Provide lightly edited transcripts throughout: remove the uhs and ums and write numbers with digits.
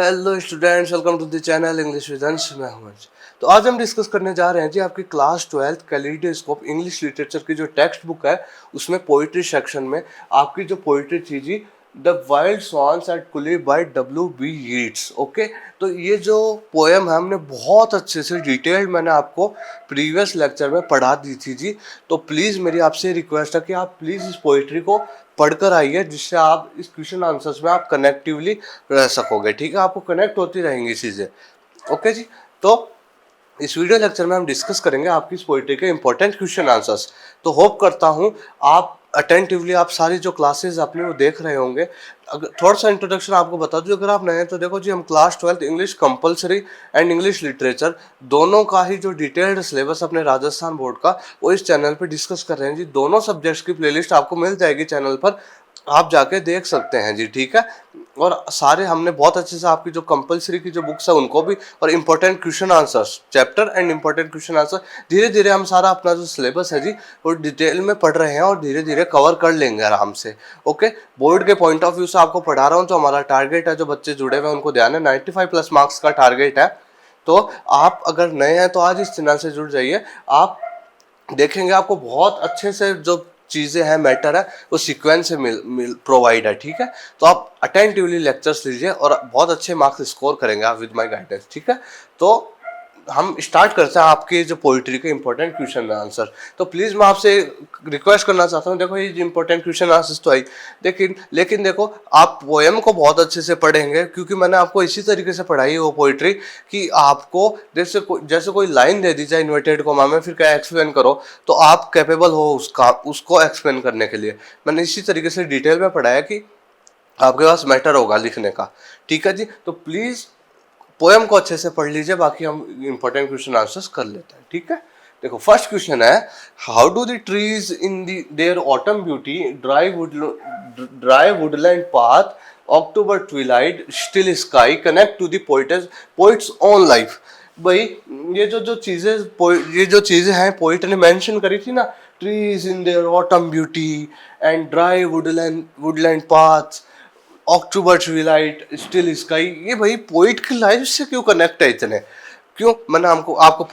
Hello students, welcome to the channel English with Ansh. मैं हूं अंश। तो आज हम डिस्कस करने जा रहे हैं जी आपकी क्लास 12 कैलिडोस्कोप इंग्लिश लिटरेचर की जो टेक्स्ट बुक है उसमें पोइट्री सेक्शन में आपकी जो पोइट्री थी जी the wild swans at Coole by W.B. Yeats. Okay, तो ये जो पोएम है हमने बहुत अच्छे से डिटेल्ड मैंने आपको प्रीवियस लेक्चर में पढ़ा दी थी जी। तो प्लीज़ मेरी आपसे रिक्वेस्ट है कि आप प्लीज़ इस पोइट्री को पढ़कर आइए, जिससे आप इस क्वेश्चन आंसर्स में आप कनेक्टिवली रह सकोगे। ठीक है, आपको कनेक्ट होती रहेंगी चीज़ें। ओके जी, तो इस वीडियो लेक्चर में हम डिस्कस करेंगे आपकी इस पोइट्री के इंपॉर्टेंट क्वेश्चन आंसर्स। तो होप करता हूँ आप अटेंटिवली आप सारी जो क्लासेस आपने वो देख रहे होंगे। अगर थोड़ा सा इंट्रोडक्शन आपको बता दूं, अगर आप नए हैं तो देखो जी, हम class 12 English compulsory and English literature दोनों का ही जो डिटेल्ड सिलेबस अपने राजस्थान बोर्ड का वो इस चैनल पे डिस्कस कर रहे हैं जी। दोनों सब्जेक्ट्स की प्लेलिस्ट आपको मिल जाएगी चैनल पर, आप जाके देख सकते हैं जी। ठीक है, और सारे हमने बहुत अच्छे से आपकी जो कंपलसरी की जो बुक्स है उनको भी, और important question answers chapter and important question answer धीरे धीरे हम सारा अपना जो सिलेबस है जी वो डिटेल में पढ़ रहे हैं और धीरे धीरे कवर कर लेंगे आराम से। ओके, बोर्ड के पॉइंट ऑफ व्यू से आपको पढ़ा रहा हूँ। जो हमारा टारगेट है, जो बच्चे जुड़े हुए हैं उनको ध्यान है, 95+ मार्क्स का टारगेट है। तो आप अगर नए हैं तो आज इस चैनल से जुड़ जाइए। आप देखेंगे आपको बहुत अच्छे से जो चीज़ें हैं, मैटर है, वो सीक्वेंस से मिल प्रोवाइड है। ठीक है, तो आप अटेंटिवली लेक्चर्स लीजिए और बहुत अच्छे मार्क्स स्कोर करेंगे आप विद माय गाइडेंस। ठीक है, तो हम स्टार्ट करते हैं आपके जो पोइट्री के इंपॉर्टेंट क्वेश्चन आंसर। तो प्लीज़ मैं आपसे रिक्वेस्ट करना चाहता हूँ, देखो ये इंपॉर्टेंट क्वेश्चन आंसर्स तो आई, लेकिन देखो आप पोएम को बहुत अच्छे से पढ़ेंगे, क्योंकि मैंने आपको इसी तरीके से पढ़ाई है वो पोइट्री कि आपको जैसे कोई लाइन दे दी जाए इन्वर्टेड कॉमा में, फिर क्या एक्सप्लेन करो, तो आप कैपेबल हो उसको एक्सप्लेन करने के लिए। मैंने इसी तरीके से डिटेल में पढ़ाया कि आपके पास मैटर होगा लिखने का। ठीक है जी, तो प्लीज़ पोएम को अच्छे से पढ़ लीजिए, बाकी हम इंपॉर्टेंट क्वेश्चन आंसर्स कर लेते हैं। ठीक है, देखो फर्स्ट क्वेश्चन है, how do the trees in their autumn beauty dry woodland path October twilight still sky connect to the poet's own life. भाई ये जो चीजें हैं पोइट ने मेंशन करी थी ना, trees in their autumn beauty and dry woodland path October twilight still sky, ये भाई पोइट की लाइफ से क्यों कनेक्ट है इतने? क्यों? मैंने आपको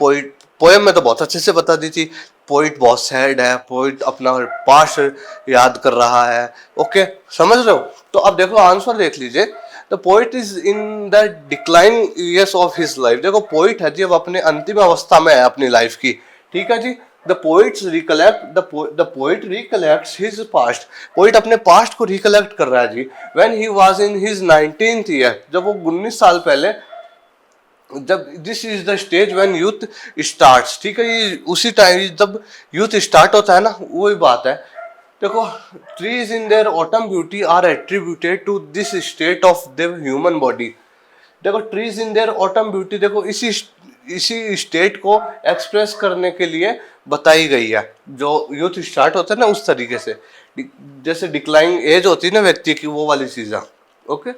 पोएम में तो बहुत अच्छे से बता दी थी, पोइट बहुत सैड है, पोइट अपना पास्ट याद कर रहा है। ओके, समझ रहे हो? तो अब देखो आंसर देख लीजिए, the poet is in the decline years of his life. देखो पोइट है जी अब अपने अंतिम अवस्था में है अपनी लाइफ की। ठीक है जी, the poet recollects his past. Poet अपने पास्ट को रिकलेक्ट कर रहा है जी। When he was in his 19th year, जब वो 19 साल पहले, जब this is the stage when youth starts. ठीक है, ये उसी टाइम जब यूथ स्टार्ट होता है ना, वही बात है। देखो, trees in their autumn beauty are attributed to this state of the human body. देखो trees in their autumn beauty, देखो इसी स्टेट को एक्सप्रेस करने के लिए बताई गई है। जो यूथ स्टार्ट होता है ना उस तरीके से, जैसे डिक्लाइन एज होती है ना व्यक्ति की, वो वाली चीज़ें। Okay,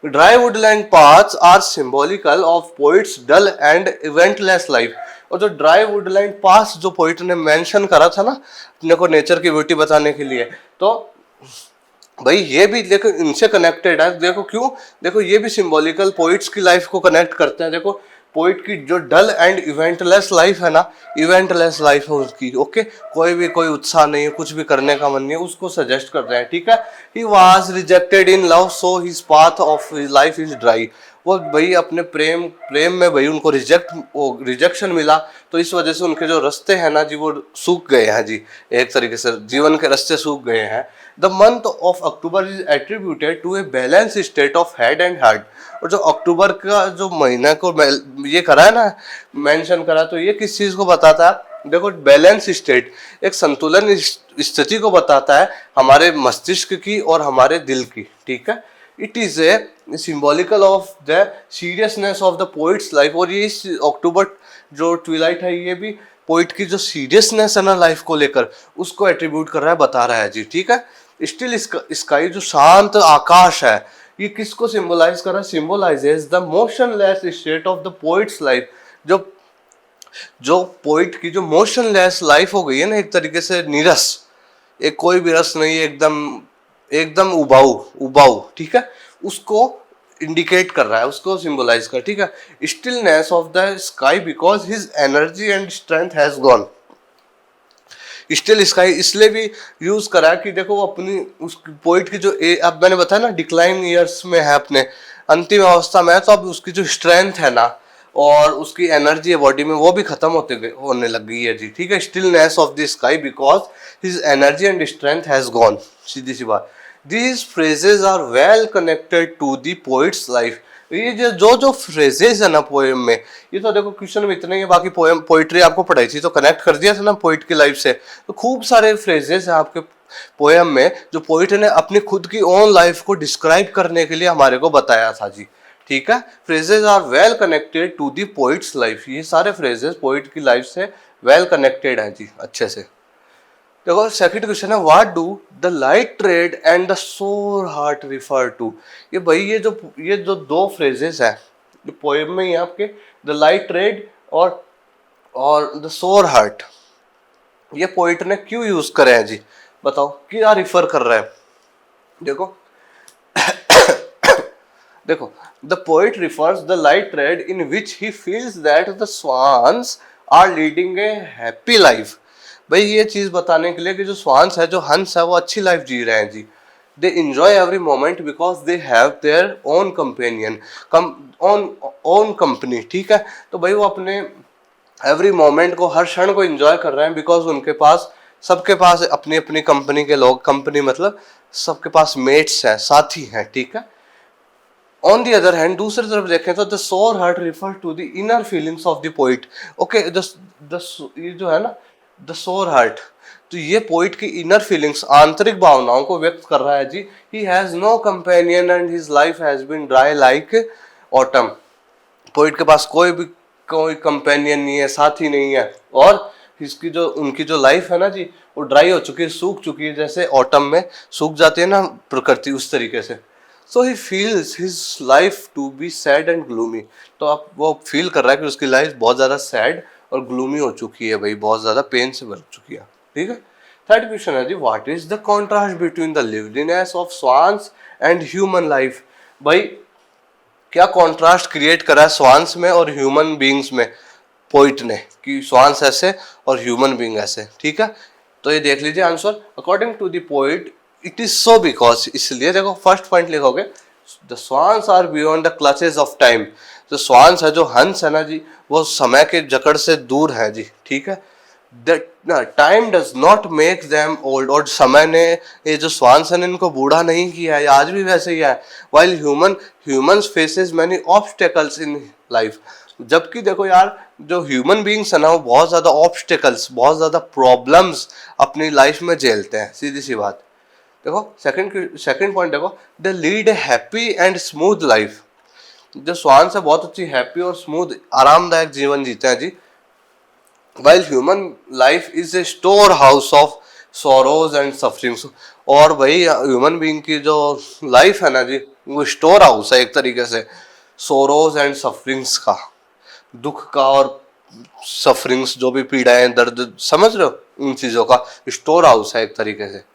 dry woodland paths are symbolical of poet's dull and eventless life. और जो ड्राई वुडलैंड पाथ्स जो पोइट ने मेंशन करा था ना अपने को नेचर की ब्यूटी बताने के लिए, तो भाई ये भी देखो इनसे कनेक्टेड है। देखो क्यों? देखो ये भी सिंबॉलिकल पोइट्स की लाइफ को कनेक्ट करते हैं। देखो पोइट की जो डल एंड इवेंटलेस लाइफ है ना, इवेंटलेस लाइफ है उसकी। ओके, कोई उत्साह नहीं है, कुछ भी करने का मन नहीं है, उसको सजेस्ट कर रहे हैं। ठीक है, he was rejected in love so his path of his life is dry. वो भाई अपने प्रेम में भाई उनको रिजेक्शन मिला, तो इस वजह से उनके जो रास्ते हैं ना जी वो सूख गए हैं जी, एक तरीके से जीवन के रास्ते सूख गए हैं। The month of October is attributed to a balance state of head and heart. और जो अक्टूबर का जो महीना को ये करा है ना मेंशन करा, तो ये किस चीज़ को बताता है? देखो बैलेंस स्टेट एक संतुलन स्थिति को बताता है हमारे मस्तिष्क की और हमारे दिल की। ठीक है, it is a symbolical of the seriousness of the poet's life. और ये अक्टूबर जो ट्विलाइट है ये भी पोइट की जो सीरियसनेस है ना लाइफ को लेकर, उसको एट्रीब्यूट कर रहा है, बता रहा है जी। ठीक है, स्टिल स्काई जो शांत आकाश है, ये किसको सिंबलाइज कर रहा है? Symbolizes the motionless state of the poet's life. जो पोइट की जो मोशनलेस लाइफ हो गई है ना, एक तरीके से नीरस, एक कोई भी रस नहीं, एकदम उबाऊ। ठीक है, उसको इंडिकेट कर रहा है, उसको सिंबलाइज कर, ठीक है। Stillness of the sky because his energy and strength has gone. Still sky इसलिए भी यूज करा है कि देखो वो अपनी उस पोइट की जो अब मैंने बताया ना डिक्लाइन ईयर्स में है, अपने अंतिम अवस्था में है, तो अब उसकी जो स्ट्रेंथ है ना और उसकी एनर्जी है बॉडी में वो भी खत्म होने लग गई है जी, ठीक है। Stillness of the sky because his energy and strength has gone, सीधी सी बात। These phrases are well connected to the poet's life. ये जो फ्रेजेस है ना पोएम में, ये तो देखो क्वेश्चन में इतने ही, बाकी पोएम पोइट्री आपको पढ़ाई थी तो कनेक्ट कर दिया था ना पोइट की लाइफ से, तो खूब सारे फ्रेजेस हैं आपके पोएम में जो पोइट ने अपनी खुद की ओन लाइफ को डिस्क्राइब करने के लिए हमारे को बताया था जी, ठीक है। Phrases are well connected to the poet's life, ये सारे फ्रेजेस पोइट की लाइफ से वेल कनेक्टेड हैं जी, अच्छे से। देखो सेकंड क्वेश्चन है, what do the light tread and the sore heart refer to. ये भाई ये जो दो फ्रेजेस हैं जो पोएम में ही आपके, द लाइट ट्रेड और द सोर हार्ट, ये पोइट ने क्यों यूज करे हैं जी, बताओ क्या रिफर कर रहा है। देखो देखो the poet refers the light tread in which he feels that the swans are leading a happy life. भाई ये चीज बताने के लिए कि जो स्वान्स है, जो हंस है, वो अच्छी लाइफ जी रहे हैं जी। They enjoy every moment because they have their own companion, own company, ठीक है। तो भाई वो अपने एवरी मोमेंट को, हर क्षण को एंजॉय कर रहे हैं बिकॉज उनके पास, सबके पास अपनी अपनी कंपनी के लोग, कंपनी मतलब सबके पास मेट्स हैं, साथी हैं, ठीक है। ऑन दी अदर हैंड दूसरी तरफ देखें तो the sore heart refer to the inner feelings of the poet. Okay, ये जो है ना द सोर हार्ट, तो ये पोइट की इनर फीलिंग्स, आंतरिक भावनाओं को व्यक्त कर रहा है जी। He has no companion and his life has been dry like autumn. Poet के पास कोई कंपेनियन नहीं है, साथी नहीं है, और इसकी जो उनकी जो लाइफ है ना जी, वो ड्राई हो चुकी है, सूख चुकी है, जैसे ऑटम में सूख जाती है ना प्रकृति, उस तरीके से। So he feels his life to be sad and gloomy. तो अब वो फील कर रहा है कि उसकी लाइफ बहुत ज़्यादा सैड और ग्लूमी हो चुकी है भाई, बहुत ज़्यादा पेन से भर चुकी है, ठीक है। थर्ड क्वेश्चन है जी, what is the contrast between the liveliness of swans and human life. भाई क्या कॉन्ट्रास्ट क्रिएट करा है स्वान्स में और ह्यूमन बींग्स में पोइट ने, कि स्वान्स ऐसे और ह्यूमन बींग ऐसे, ठीक है। तो ये देख लीजिए answer, according to the poet it is so because, इसलिए देखो फर्स्ट पॉइंट लिखोगे, the swans are beyond the clutches of time. जो स्वान्स है, जो हंस है ना जी, वो समय के जकड़ से दूर है जी, ठीक है। Time does not make them old, और समय ने, ये जो स्वान्स है इनको बूढ़ा नहीं किया है, आज भी वैसे ही है। While humans faces many obstacles in life, जबकि देखो यार जो ह्यूमन बींग्स है ना, वो बहुत ज़्यादा ऑब्स्टेकल्स, बहुत ज़्यादा प्रॉब्लम्स अपनी लाइफ में झेलते हैं, सीधी सी बात। देखो सेकंड पॉइंट देखो, they lead A happy and smooth life. जो स्वान्स है बहुत अच्छी हैप्पी और स्मूथ आरामदायक जीवन जीते हैं जी। While human life is a storehouse of sorrows and sufferings, और भाई ह्यूमन बीइंग की जो लाइफ है ना जी, वो स्टोर हाउस है एक तरीके से सोरोज एंड सफरिंग्स का, दुख का और सफरिंग्स, जो भी पीड़ाएं, दर्द, समझ रहे हो, उन चीज़ों का स्टोर हाउस है एक तरीके से।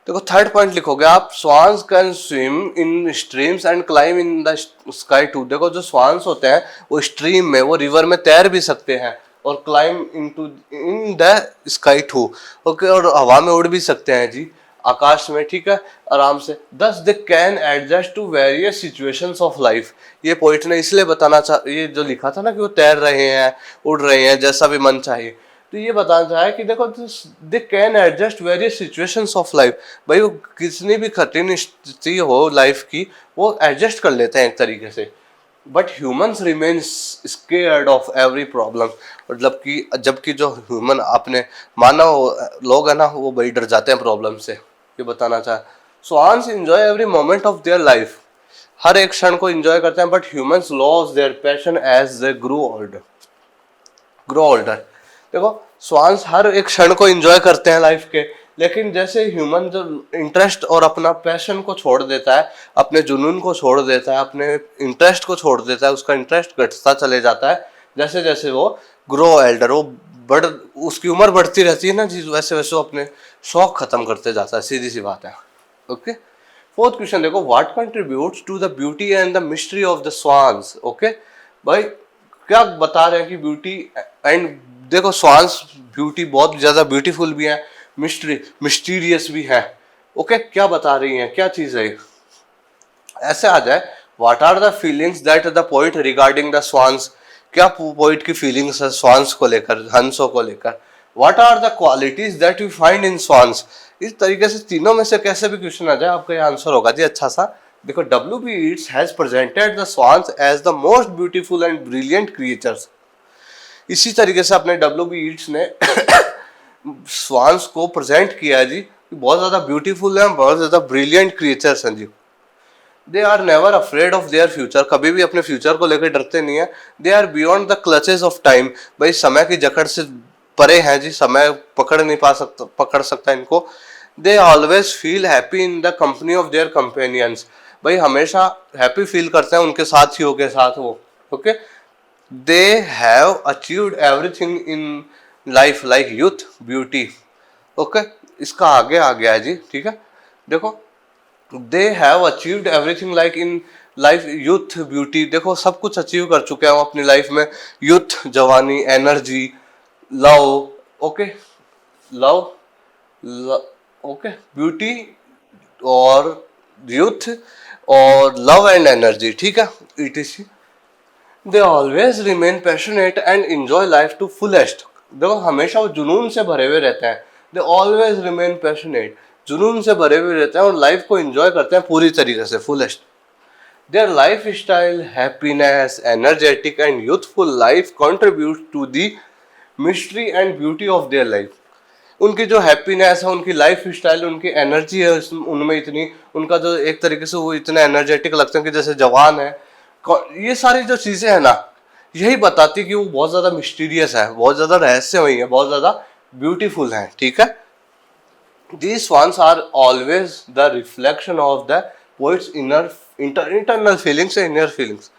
देखो थर्ड पॉइंट लिखोगे आप, swans can swim in streams and climb in the sky too. देखो जो स्वान्स होते हैं वो स्ट्रीम में, वो रिवर में तैर भी सकते हैं, और climb in the sky too, okay, और हवा में उड़ भी सकते हैं जी, आकाश में, ठीक है, आराम से। Thus they can adjust to various situations of life. ये पोइट ने इसलिए ये जो लिखा था ना कि वो तैर रहे हैं, उड़ रहे हैं, जैसा भी मन चाहिए, तो ये बताना चाहे कि देखो दे can adjust various situations of life. भाई वो कितनी भी कठिन स्थिति हो लाइफ की, वो एडजस्ट कर लेते हैं एक तरीके से। But humans remains scared of every problem, मतलब जबकि जो ह्यूमन आपने मानव लोग है ना, वो बड़ी डर जाते हैं प्रॉब्लम से, ये बताना चाहे। Swans enjoy every moment of their life, हर एक क्षण को एंजॉय करते हैं, but humans lose their passion as they grow older. देखो स्वान्स हर एक क्षण को एंजॉय करते हैं लाइफ के, लेकिन जैसे ह्यूमन जो इंटरेस्ट और अपना पैशन को छोड़ देता है, अपने जुनून को छोड़ देता है, अपने इंटरेस्ट को छोड़ देता है, उसका इंटरेस्ट घटता चले जाता है, जैसे जैसे वो ग्रो एल्डर, वो उसकी उम्र बढ़ती रहती है ना जी, वैसे वैसे वो अपने शौक खत्म करते जाता है, सीधी सी बात है, ओके। फोर्थ क्वेश्चन देखो, what contributes to the beauty and the mystery of the swans. Okay भाई, क्या बता रहे हैं कि ब्यूटी एंड, देखो स्वान्स ब्यूटी बहुत ज्यादा ब्यूटीफुल भी है, मिस्टीरियस भी है। ओके क्या बता रही हैं, क्या चीज है? ऐसे आ जाए, what are the feelings that the poet regarding the swans, क्या पोइट की फीलिंग्स है स्वान्स को लेकर, हंसों को लेकर। What are the qualities that you find in swans. इस तरीके से तीनों में से कैसे भी क्वेश्चन आ जाए, आपका ये आंसर होगा जी अच्छा सा। देखो, W.B. Yeats has presented the swans as the most beautiful and brilliant creatures. इसी तरीके से अपने W.B. Yeats ने स्वान्स को प्रेजेंट किया है जी, बहुत ज्यादा ब्यूटीफुल है, बहुत ज्यादा ब्रिलियंट क्रिएचर्स हैं जी। They are never afraid of their future, कभी भी अपने फ्यूचर को लेकर डरते नहीं है। They are beyond the clutches of time, भाई समय की जकड़ से परे हैं जी, समय पकड़ सकता इनको। They always feel happy in the company of their companions, भाई हमेशा हैप्पी फील करते हैं उनके साथियों के साथ वो। Okay, they have achieved everything in life like youth beauty. Okay, इसका आगे आ गया है जी, ठीक है। देखो, they have achieved everything like in life youth beauty, देखो सब कुछ अचीव कर चुके हैं वो अपनी लाइफ में, यूथ जवानी, energy, love. Okay, love, okay, beauty और यूथ और लव एंड एनर्जी, ठीक है, ETC। They always remain passionate and enjoy life to fullest, देखो हमेशा वो जुनून से भरे हुए रहते हैं। दे ऑलवेज रिमेन पैशनेट, जुनून से भरे हुए रहते हैं और लाइफ को एंजॉय करते हैं पूरी तरीके से, fullest. Their life style, happiness, energetic and youthful life contribute to the mystery and beauty of their life. उनकी जो हैप्पीनेस है, उनकी लाइफ स्टाइल, उनकी एनर्जी है उनमें इतनी, उनका जो एक तरीके से वो इतने एनर्जेटिक लगते हैं कि जैसे जवान है, ये सारी जो चीजें हैं ना, यही बताती कि वो बहुत ज्यादा मिस्टीरियस है, बहुत ज्यादा रहस्यमयी है, बहुत ज्यादा ब्यूटीफुल है, ठीक है। These swans are always the reflection of the poet's internal feelings and inner feelings।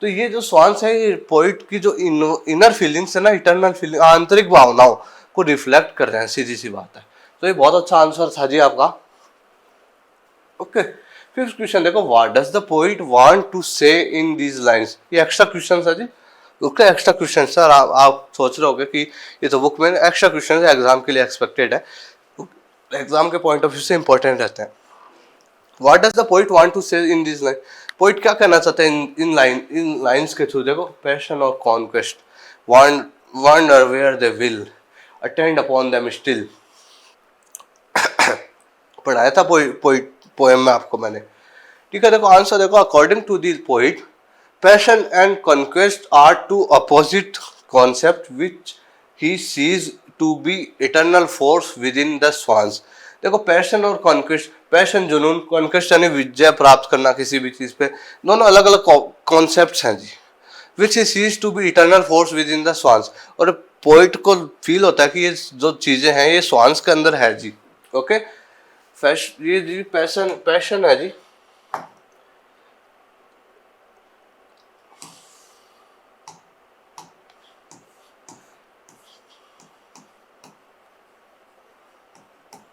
तो ये जो स्वान्स है, ये पोइट की जो इनर फीलिंग्स है ना, इंटरनल फीलिंग, आंतरिक भावनाओं को रिफ्लेक्ट कर रहे हैं, सीधी सी बात है। तो ये बहुत अच्छा आंसर था जी आपका। ओके, फिफ्थ क्वेश्चन देखो, what does the poet want to say in these lines. ये एक्स्ट्रा क्वेश्चन है जी, ओके, एक्स्ट्रा क्वेश्चन सर। आप सोच रहे होगे कि ये तो बुक में एक्स्ट्रा क्वेश्चन एग्जाम के लिए एक्सपेक्टेड है, एग्जाम के पॉइंट ऑफ व्यू से इंपॉर्टेंट रहते हैं। What does the poet want to say in this line, poet क्या कहना चाहते हैं इन लाइंस के थ्रू। देखो, पैशन और conquest, wonder where they will, attend upon them still. पढ़ाया था पोएम में आपको मैंने, ठीक है। देखो आंसर देखो, according to the poet, passion and conquest are two opposite concept which he sees to be eternal force with in the swans. देखो, पैशन और कॉन्क्वेस्ट, पैशन जुनून, कॉन्क्वेस्ट यानी विजय प्राप्त करना किसी भी चीज पे, दोनों अलग अलग कॉन्सेप्ट्स हैं जी। Which he sees to be eternal force with in the swans, और पोइट को फील होता है कि ये जो चीजें हैं ये स्वान्स के अंदर है जी। ओके, ये जी पैशन है जी।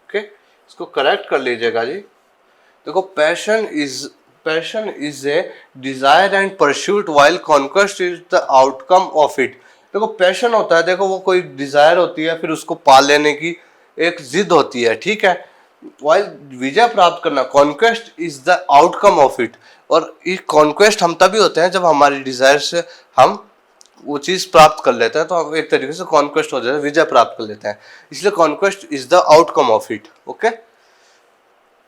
ओके, इसको करेक्ट कर लीजिएगा जी। देखो, passion is a desire and pursuit while conquest is the outcome of it. देखो, पैशन होता है, देखो वो कोई डिजायर होती है, फिर उसको पा लेने की एक जिद होती है, ठीक है। वाइल विजय प्राप्त करना, conquest is the outcome of it. और ये कॉन्क्वेस्ट हम तभी होते हैं जब हमारी डिजायर से हम वो चीज प्राप्त कर लेते हैं, तो हम एक तरीके से कॉन्क्वेस्ट हो जाता है, विजय प्राप्त कर लेते हैं, इसलिए conquest is the outcome of it. Okay,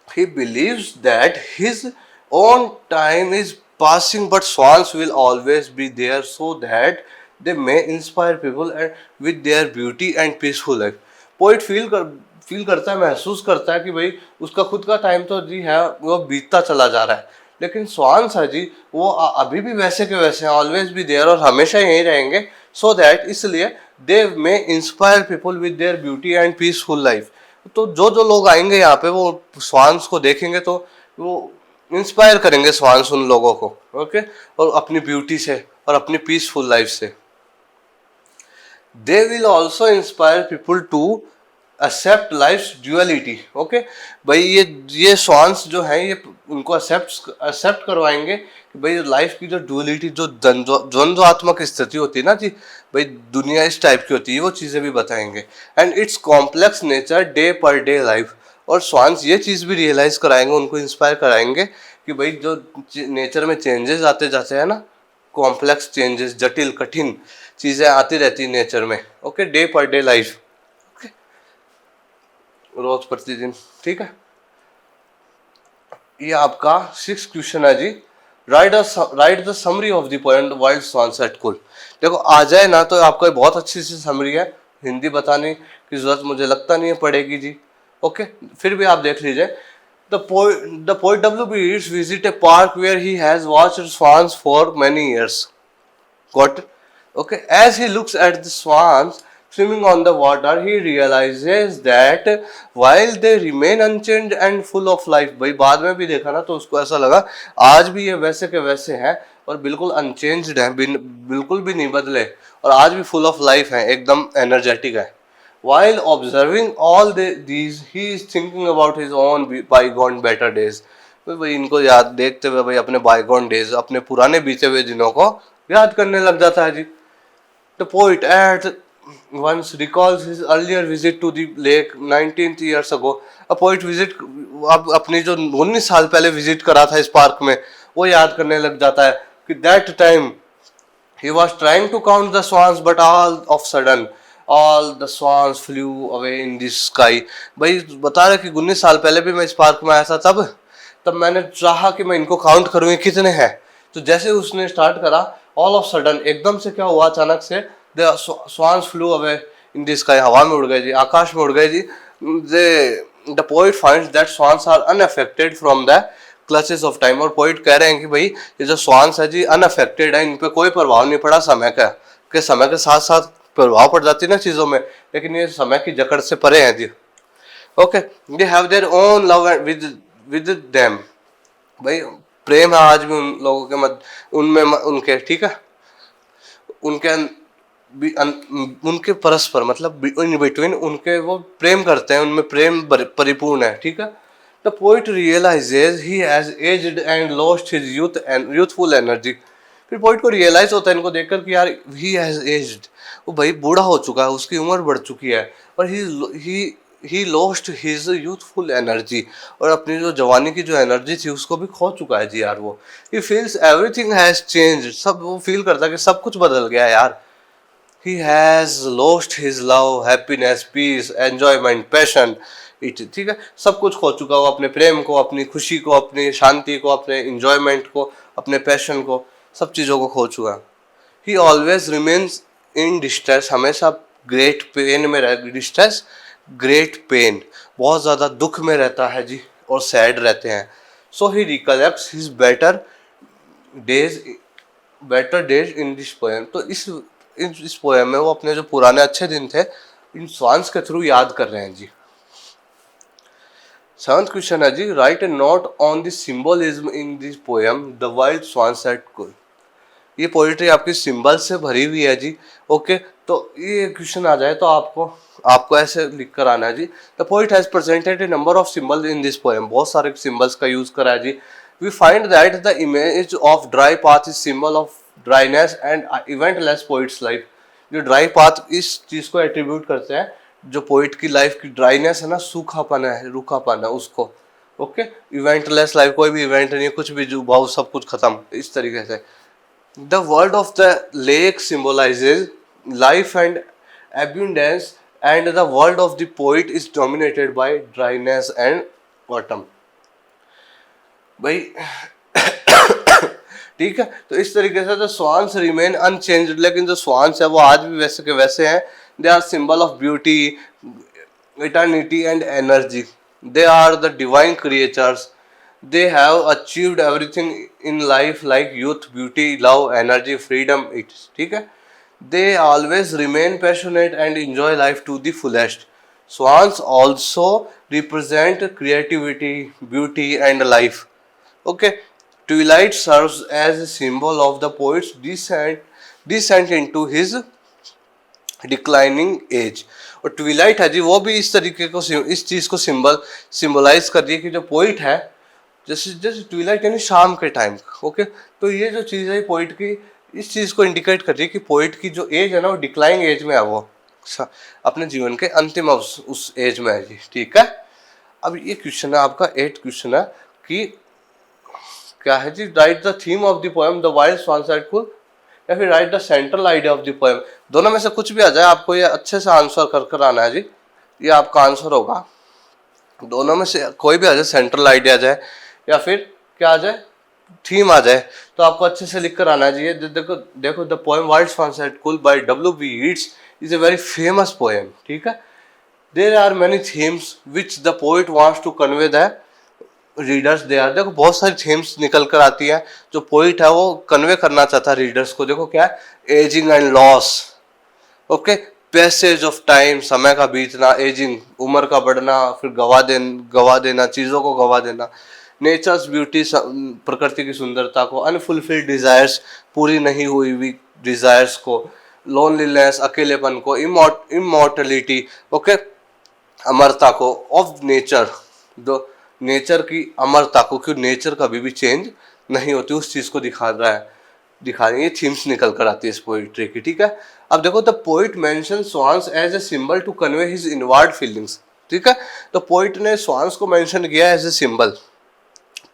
he believes that his own time is passing but swans will always be there so that they may inspire people and with their beauty and peaceful life। Poet feel करता है, महसूस करता है कि भाई उसका खुद का टाइम तो जी है, वो बीतता चला जा रहा है, लेकिन स्वान्स है जी वो अभी भी वैसे के वैसे हैं, ऑलवेज भी देयर, और हमेशा यहीं रहेंगे। सो दैट, इसलिए they may inspire people with their beauty and peaceful life. तो जो लोग आएंगे यहाँ पे वो स्वान्स को देखेंगे तो वो इंस्पायर करेंगे स्वान्स उन लोगों को, ओके, और अपनी ब्यूटी से और अपनी पीसफुल लाइफ से। They will also inspire people to accept life duality. Okay भाई, ये स्वान्स जो हैं ये उनको एक्सेप्ट करवाएंगे कि भाई लाइफ की जो ड्युअलिटी, जो द्वंद्वात्मक स्थिति होती है ना जी, भाई दुनिया इस टाइप की होती है, वो चीज़ें भी बताएंगे। And it's complex nature day per day life. और स्वांस ये चीज़ भी रियलाइज कराएंगे, उनको इंस्पायर कराएंगे कि भाई जो नेचर में चेंजेस आते जाते हैं ना, कॉम्प्लेक्स चेंजेस, जटिल कठिन चीज़ें आती रहती है नेचर में। Okay, day per day life, okay, रोज प्रतिदिन। ठीक है, ये आपका 6 क्वेश्चन है जी। Write the summary of the poem wild swans at Coole. देखो आ जाए ना तो आपका बहुत अच्छी सी समरी है, हिंदी बताने की जरूरत मुझे लगता नहीं है पड़ेगी जी। ओके, फिर भी आप देख लीजिए। The poet W.B. Yeats visit a park where he has watched swans for many years. Got it? Okay. As he looks at the swans swimming on the water, he realizes that while they remain unchanged and full of life, भाई बाद में भी देखा ना तो उसको ऐसा लगा आज भी ये वैसे के वैसे हैं और बिल्कुल अनचेंज्ड हैं, बिल्कुल भी नहीं बदले, और आज भी फुल ऑफ लाइफ हैं, एकदम एनर्जेटिक है। While observing all these, he is thinking about his own bygone better days. भाई इनको याद देखते हुए भाई अपने बायगॉन डेज, अपने पुराने बीते हुए दिनों को याद करने लग जाता है जी। The poet at once recalls his earlier visit to the lake 19 years ago. A poet visit, अब अपनी जो 19 साल पहले विजिट करा था इस पार्क में, वो याद करने लग जाता है कि that time he was trying to count the swans but all of sudden all the swans flew away in the sky. भाई बता रहे कि 19 साल पहले भी मैं इस पार्क में आया था, तब मैंने चाहा कि मैं इनको काउंट करूँ कितने हैं। तो जैसे उसने स्टार्ट करा, ऑल ऑफ सडन एकदम से क्या हुआ, अचानक से the swans flew away in the sky, हवा में उड़ गए जी, आकाश में उड़ गए जी। The poet finds that swans are unaffected from the clutches of time. और पोइट कह रहे हैं कि भाई ये जो स्वान्स है जी अनअफेक्टेड है, इन पे कोई प्रभाव नहीं पड़ा समय का, कि समय के साथ साथ प्रभाव पड़ जाती है ना चीज़ों में, लेकिन ये समय की जकड़ से परे हैं जी। Okay, they have their own love with them. भाई प्रेम है आज भी उन लोगों के उनमें उनके, ठीक है, उनके उनके परस्पर, मतलब इन बिटवीन उनके वो प्रेम करते हैं, उनमें प्रेम परिपूर्ण है। ठीक है, the poet realizes he has aged and lost his youthful energy. फिर पोइट को रियलाइज होता है इनको देखकर कि यार ही हैज एज्ड, वो भाई बूढ़ा हो चुका है, उसकी उम्र बढ़ चुकी है, और he lost his youthful energy, और अपनी जो जवानी की जो एनर्जी थी उसको भी खो चुका है जी यार वो। He feels everything has changed, सब वो फील करता है कि सब कुछ बदल गया है यार। He has lost his love, happiness, peace, enjoyment, passion, it, ठीक है, सब कुछ खो चुका, वो अपने प्रेम को, अपनी खुशी को, अपनी शांति को, अपने इंजॉयमेंट को, अपने पैशन को, सब चीज़ों को खो चुका। ही ऑलवेज रिमेन्स इन डिस्ट्रेस, हमेशा ग्रेट पेन में रह, डिस्ट्रेस ग्रेट पेन, बहुत ज़्यादा दुख में रहता है जी, और सैड रहते हैं। So he recollects his better days in this poem. तो इस पोएम में वो अपने जो पुराने अच्छे दिन थे इन स्वान्स के थ्रू याद कर रहे हैं जी। 7th क्वेश्चन है जी, write a note on the symbolism in this poem the wild swans at Coole. ये पोइट्री आपकी सिंबल से भरी हुई है जी। ओके, तो ये क्वेश्चन आ जाए तो आपको ऐसे लिख कर आना है जी। The poet has presented a number of symbol in this poem, बहुत सारे सिंबल्स का यूज करा है जी। We find that the image of dry path is symbol of dryness and eventless poet's life. जो ड्राई पाथ इस चीज को एट्रीब्यूट करते हैं, जो पोइट की लाइफ की ड्राइनेस है ना, सूखापन है, रूखापन है उसको। ओके, इवेंटलेस लाइफ, कोई भी इवेंट नहीं, कुछ भी जो भाव सब कुछ खत्म, इस तरीके से। The word of the lake symbolizes life and abundance, and the world of the poet is dominated by dryness and autumn. भाई ठीक है, तो इस तरीके से the swans remain unchanged, लेकिन जो swans है वो आज भी वैसे के वैसे हैं। They are symbol of beauty, eternity and energy. They are the divine creatures. They have achieved everything in life like youth, beauty, love, energy, freedom, ठीक है। They always remain passionate and enjoy life to the fullest. Swans also represent creativity, beauty and life. Okay, twilight serves as a symbol of the poet's descent into his declining age. और twilight है जी, वो भी इस तरीके को, इस चीज़ को सिंबलाइज कर रही है कि जो पोइट है, जैसे जैसे ट्विलाइट यानी शाम के टाइम, ओके। तो ये जो चीज़ है पोइट की, इस चीज़ को इंडिकेट कर रही है कि पोइट की जो एज है ना वो डिक्लाइंग एज में है, वो अपने जीवन के अंतिम उस एज में है जी, ठीक है। अब ये क्वेश्चन है आपका 8 क्वेश्चन है कि क्या है जी, write the theme of the poem the wild swan said Coole, या फिर write the central idea of the poem. दोनों में से कुछ भी आ जाए, आपको ये अच्छे से आंसर कर कर आना है जी, ये आपका आंसर होगा। दोनों में से कोई भी आ जाए, सेंट्रल आइडिया आ जाए या फिर क्या आ जाए, थीम आ जाए, तो आपको अच्छे से लिख कर आना है जी। ये देखो देखो, the poem wild swan said Coole by W.B. Yeats is a very famous poem, ठीक है। There are many themes which the poet wants to convey the readers. They are, देखो बहुत सारी थीम्स निकल कर आती है जो पोइट है वो कन्वे करना चाहता है रीडर्स को। देखो क्या है, ageing and loss, okay, passage of time, समय का बीतना, एजिंग, उम्र का बढ़ना, फिर गवा देना, चीज़ों को गवा देना, नेचर्स ब्यूटी, प्रकृति की सुंदरता को, अनफुलफिल्ड डिजायर्स, पूरी नहीं हुई हुई डिजायर्स को, लोनलीनेस, अकेलेपन को, इमॉर्टलिटी, ओके, अमरता को, ऑफ नेचर, दो नेचर की अमरता को, क्योंकि नेचर कभी भी चेंज नहीं होती, उस चीज को दिखा रहा है, दिखा रही है। थीम्स निकल कर आती है इस पोइट्री की, ठीक है। अब देखो, the poet mention swans as a symbol to convey his inward feelings, ठीक है। तो पोइट ने स्वान्स को मेंशन किया एज ए सिंबल,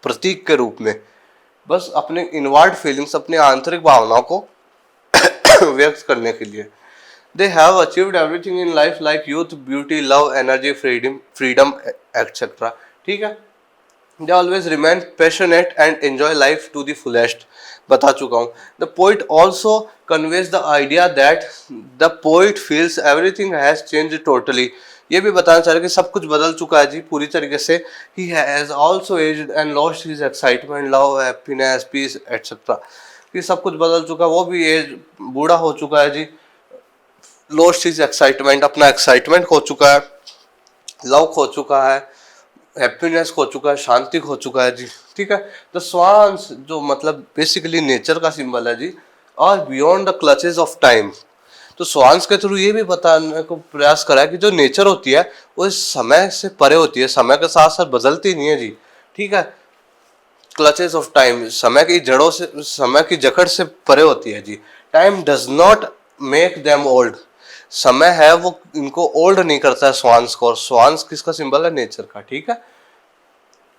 प्रतीक के रूप में, बस अपने इनवर्ड फीलिंग्स, अपनी आंतरिक भावनाओं को व्यक्त करने के लिए। They have achieved everything in life like youth, beauty, love, energy, freedom, etc. ठीक है। They always remain passionate and enjoy life to the fullest. बता चुका हूँ। The poet also conveys the idea that the poet feels everything has changed totally. ये भी बताना चाह रहे कि सब कुछ बदल चुका है जी पूरी तरीके से। He has also aged and lost his excitement, love, happiness, peace, etc. कि सब कुछ बदल चुका है, वो भी एज बूढ़ा हो चुका है जी। लॉस्ट हिज एक्साइटमेंट, अपना एक्साइटमेंट खो चुका है, लव खो चुका है, हैप्पीनेस खो चुका है, शांति खो चुका है जी, ठीक है। द स्वान्स, जो मतलब बेसिकली नेचर का सिंबल है जी, और beyond the clutches of time. तो स्वान्स के थ्रू ये भी बताने को प्रयास करा है कि जो नेचर होती है वो इस समय से परे होती है, समय के साथ साथ बदलती नहीं है जी, ठीक है। क्लचेज ऑफ टाइम, समय की जड़ों से, समय की जकड़ से परे होती है जी। Time does not make them old, समय है वो इनको ओल्ड नहीं करता है स्वान्स को, और स्वान्स किसका सिंबल है, नेचर का, ठीक है।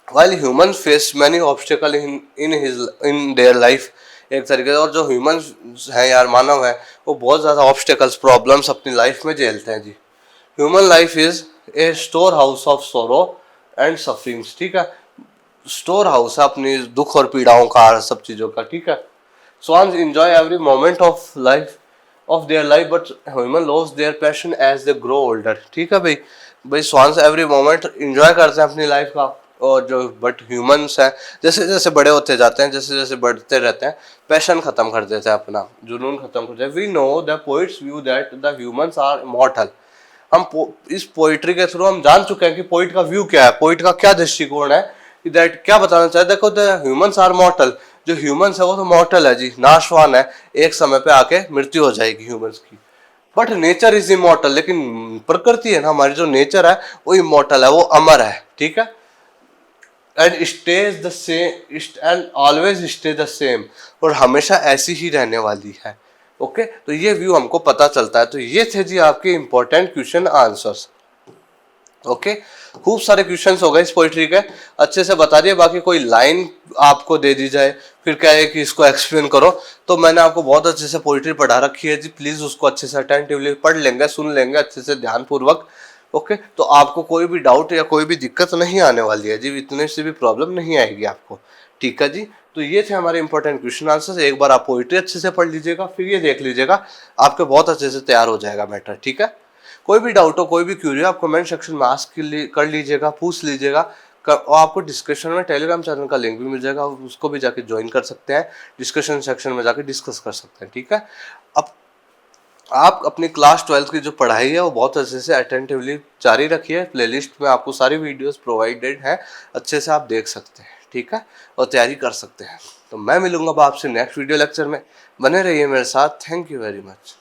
While human face many obstacle in their life, एक तरीके से, और जो ह्यूमन है यार, मानव है, वो बहुत ज़्यादा ऑब्स्टिकल्स, प्रॉब्लम्स अपनी लाइफ में झेलते हैं जी। Human life is a storehouse of sorrow and sufferings, ठीक है। स्टोर हाउस है अपनी दुख और पीड़ाओं का, सब चीज़ों का, ठीक है। Swans enjoy every moment of life of their life but human lose their passion as they grow older, ठीक है भाई। भाई स्वान्स एवरी मोमेंट एंजॉय करते हैं अपनी लाइफ का, और जो बट ह्यूमंस हैं जैसे जैसे बड़े होते जाते हैं, जैसे जैसे बढ़ते रहते हैं, पैशन खत्म कर देते हैं, अपना जुनून खत्म कर देते हैं। We know the poet's view that the humans are immortal. हम इस पोइट्री के थ्रू हम जान चुके हैं कि पोइट का व्यू क्या है, पोइट का क्या दृष्टिकोण है, दैट क्या बताना चाहते हैं। देखो, द ह्यूमंस आर मॉर्टल, जो ह्यूमंस है वो तो मॉर्टल है जी, नाशवान है, एक समय पे आके मृत्यु हो जाएगी ह्यूमंस की। बट नेचर इज इमॉर्टल, लेकिन प्रकृति है ना हमारी, जो नेचर है वो इमॉर्टल है, वो अमर है, ठीक है। And stage the same and always stay the same, और हमेशा ऐसी ही रहने वाली है, ओके। तो ये व्यू हमको पता चलता है। तो ये थे जी आपके इंपॉर्टेंट क्वेश्चन आंसर्स, ओके। खूब सारे क्वेश्चंस हो गए इस पोइट्री के, अच्छे से बता दिए। बाकी कोई लाइन आपको दे दी जाए, फिर क्या है कि इसको एक्सप्लेन करो, तो मैंने आपको बहुत अच्छे से पोइट्री पढ़ा रखी है जी, प्लीज उसको अच्छे से अटेंटिवली पढ़ लेंगे, सुन लेंगे अच्छे से ध्यानपूर्वक, ओके। तो आपको कोई भी डाउट या कोई भी दिक्कत नहीं आने वाली है जी, इतने से भी प्रॉब्लम नहीं आएगी आपको, ठीक है जी। तो ये थे हमारे इंपॉर्टेंट क्वेश्चन आंसर्स। एक बार आप पोइट्री अच्छे से पढ़ लीजिएगा, फिर ये देख लीजिएगा, आपके बहुत अच्छे से तैयार हो जाएगा मैटर, ठीक है। कोई भी डाउट हो, कोई भी क्यूरी हो, आप कमेंट सेक्शन में आस्क कर लीजिएगा, पूछ लीजिएगा, और आपको डिस्कशन में टेलीग्राम चैनल का लिंक भी मिल जाएगा, उसको भी जाके ज्वाइन कर सकते हैं, डिस्कशन सेक्शन में जाके डिस्कस कर सकते हैं, ठीक है। अब आप अपनी क्लास 12 की जो पढ़ाई है वो बहुत अच्छे से अटेंटिवली जारी रखिए, प्लेलिस्ट में आपको सारी वीडियोस प्रोवाइडेड हैं, अच्छे से आप देख सकते हैं, ठीक है, और तैयारी कर सकते हैं। तो मैं मिलूंगा अब आपसे नेक्स्ट वीडियो लेक्चर में, बने रहिए मेरे साथ। Thank you very much.